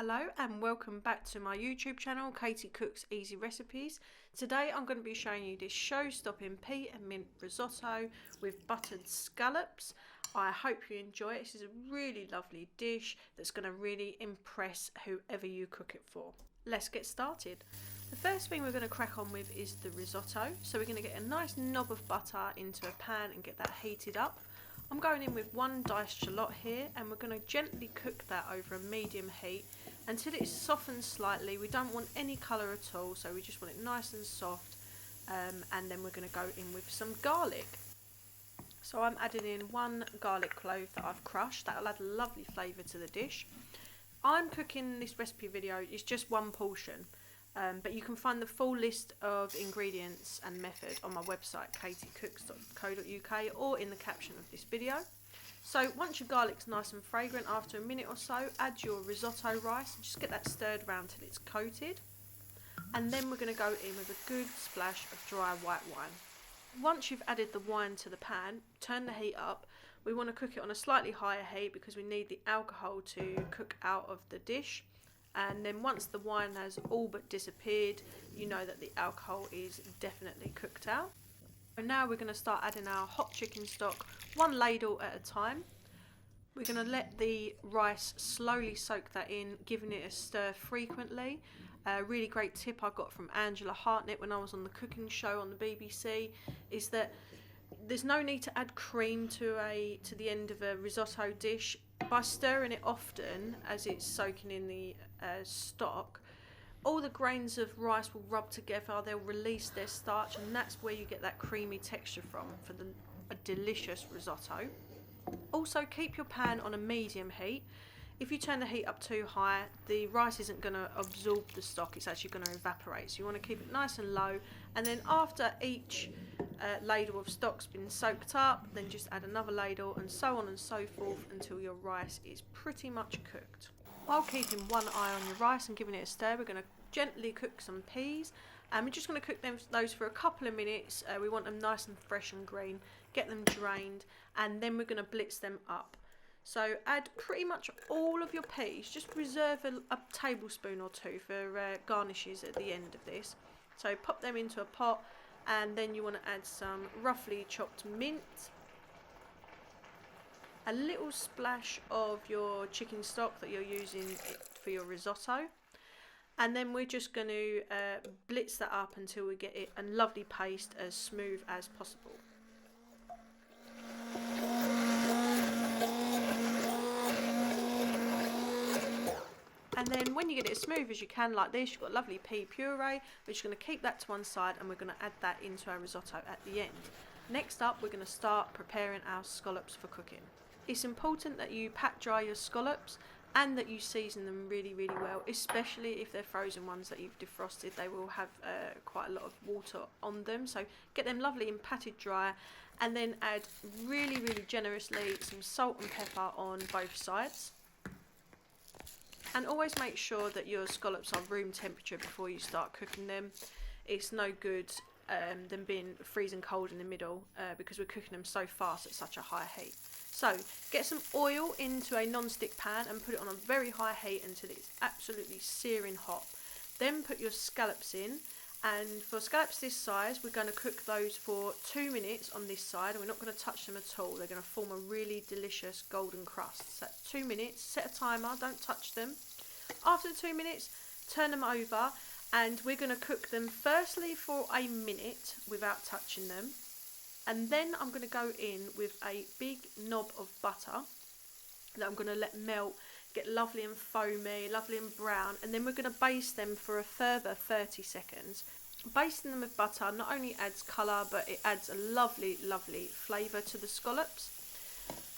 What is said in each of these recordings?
Hello and welcome back to my YouTube channel, Katie Cooks Easy Recipes. Today I'm going to be showing you this show-stopping pea and mint risotto with buttered scallops. I hope you enjoy it. This is a really lovely dish that's going to really impress whoever you cook it for. Let's get started. The first thing we're going to crack on with is the risotto. So we're going to get a nice knob of butter into a pan and get that heated up. I'm going in with one diced shallot here, and we're going to gently cook that over a medium heat until it's softened slightly. We don't want any colour at all, so we just want it nice and soft, and then we're going to go in with some garlic. So I'm adding in one garlic clove that I've crushed. That'll add a lovely flavour to the dish. I'm cooking this recipe video, it's just one portion. But you can find the full list of ingredients and method on my website katiecooks.co.uk or in the caption of this video. So once your garlic's nice and fragrant, after a minute or so, add your risotto rice and just get that stirred around till it's coated. And then we're going to go in with a good splash of dry white wine. Once you've added the wine to the pan, turn the heat up. We want to cook it on a slightly higher heat because we need the alcohol to cook out of the dish. And then once the wine has all but disappeared, you know that the alcohol is definitely cooked out. And now we're going to start adding our hot chicken stock, one ladle at a time. We're going to let the rice slowly soak that in, giving it a stir frequently. A really great tip I got from Angela Hartnett when I was on the cooking show on the BBC is that there's no need to add cream to the end of a risotto dish. By stirring it often as it's soaking in the stock, all the grains of rice will rub together, they'll release their starch, and that's where you get that creamy texture from for a delicious risotto. Also, keep your pan on a medium heat. If you turn the heat up too high, the rice isn't going to absorb the stock, it's actually going to evaporate. So you want to keep it nice and low, and then after each ladle of stock's been soaked up, then just add another ladle, and so on and so forth until your rice is pretty much cooked. While keeping one eye on your rice and giving it a stir, we're going to gently cook some peas, and we're just going to cook those for a couple of minutes. We want them nice and fresh and green, get them drained, and then we're going to blitz them up. So add pretty much all of your peas, just reserve a tablespoon or two for garnishes at the end of this. So pop them into a pot, and then you want to add some roughly chopped mint, a little splash of your chicken stock that you're using for your risotto, and then we're just going to blitz that up until we get it a lovely paste as smooth as possible. And then when you get it as smooth as you can like this, you've got lovely pea puree. We're just going to keep that to one side, and we're going to add that into our risotto at the end. Next up, we're going to start preparing our scallops for cooking. It's important that you pat dry your scallops and that you season them really, really well, especially if they're frozen ones that you've defrosted. They will have quite a lot of water on them, so get them lovely and patted dry, and then add really, really generously some salt and pepper on both sides. And always make sure that your scallops are room temperature before you start cooking them. It's no good them being freezing cold in the middle because we're cooking them so fast at such a high heat. So get some oil into a non-stick pan and put it on a very high heat until it's absolutely searing hot. Then put your scallops in, and for scallops this size, we're going to cook those for 2 minutes on this side, and we're not going to touch them at all. They're going to form a really delicious golden crust. So that's 2 minutes. Set a timer, don't touch them. After the 2 minutes, turn them over, and we're going to cook them firstly for a minute without touching them. And then I'm going to go in with a big knob of butter that I'm going to let melt, get lovely and foamy, lovely and brown, and then we're going to baste them for a further 30 seconds. Basting them with butter not only adds colour, but it adds a lovely, lovely flavour to the scallops.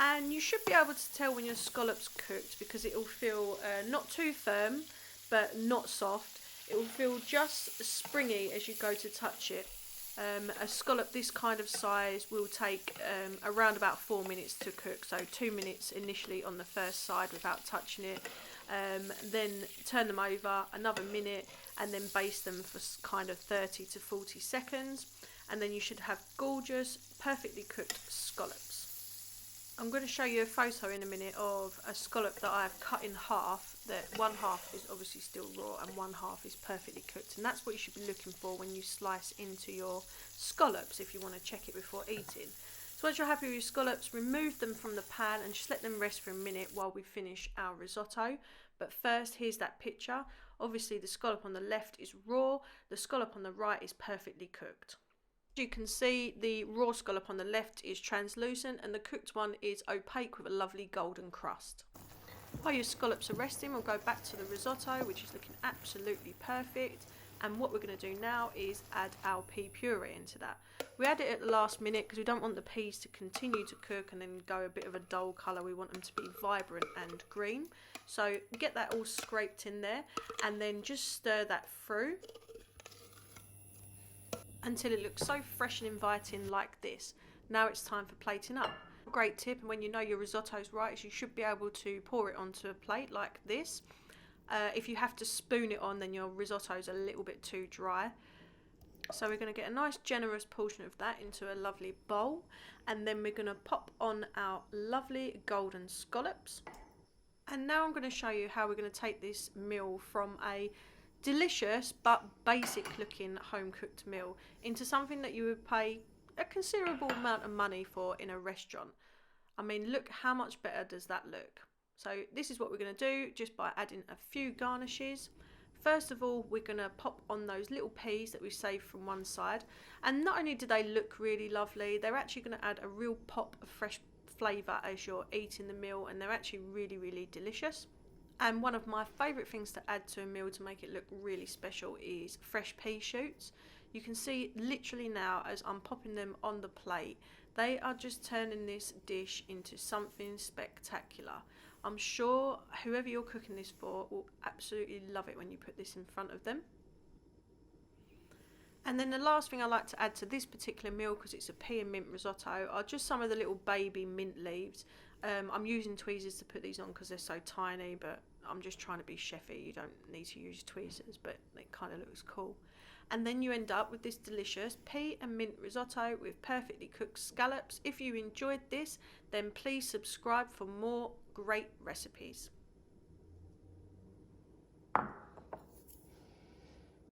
And you should be able to tell when your scallops cooked because it will feel not too firm, but not soft. It will feel just springy as you go to touch it. A scallop this kind of size will take around about 4 minutes to cook, so 2 minutes initially on the first side without touching it, then turn them over another minute and then baste them for kind of 30 to 40 seconds, and then you should have gorgeous, perfectly cooked scallops. I'm going to show you a photo in a minute of a scallop that I've cut in half that one half is obviously still raw and one half is perfectly cooked, and that's what you should be looking for when you slice into your scallops if you want to check it before eating. So once you're happy with your scallops, remove them from the pan and just let them rest for a minute while we finish our risotto. But first, here's that picture. Obviously the scallop on the left is raw, the scallop on the right is perfectly cooked. As you can see, the raw scallop on the left is translucent and the cooked one is opaque with a lovely golden crust. While your scallops are resting, we'll go back to the risotto, which is looking absolutely perfect. And what we're going to do now is add our pea puree into that. We add it at the last minute because we don't want the peas to continue to cook and then go a bit of a dull colour. We want them to be vibrant and green. So get that all scraped in there and then just stir that through until it looks so fresh and inviting like this. Now it's time for plating up. Great tip, and when you know your risotto's right, is you should be able to pour it onto a plate like this. If you have to spoon it on, then your risotto's a little bit too dry. So we're going to get a nice generous portion of that into a lovely bowl, and then we're going to pop on our lovely golden scallops. And now I'm going to show you how we're going to take this meal from a delicious but basic looking home cooked meal into something that you would pay a considerable amount of money for in a restaurant. I mean, look how much better does that look. So this is what we're going to do just by adding a few garnishes. First of all, we're going to pop on those little peas that we saved from one side, and not only do they look really lovely, they're actually going to add a real pop of fresh flavour as you're eating the meal, and they're actually really delicious. And one of my favourite things to add to a meal to make it look really special is fresh pea shoots. You can see literally now as I'm popping them on the plate, they are just turning this dish into something spectacular. I'm sure whoever you're cooking this for will absolutely love it when you put this in front of them. And then the last thing I like to add to this particular meal, because it's a pea and mint risotto, are just some of the little baby mint leaves. I'm using tweezers to put these on because they're so tiny, but I'm just trying to be chefy. You don't need to use tweezers, but it kind of looks cool. And then you end up with this delicious pea and mint risotto with perfectly cooked scallops. If you enjoyed this, then please subscribe for more great recipes.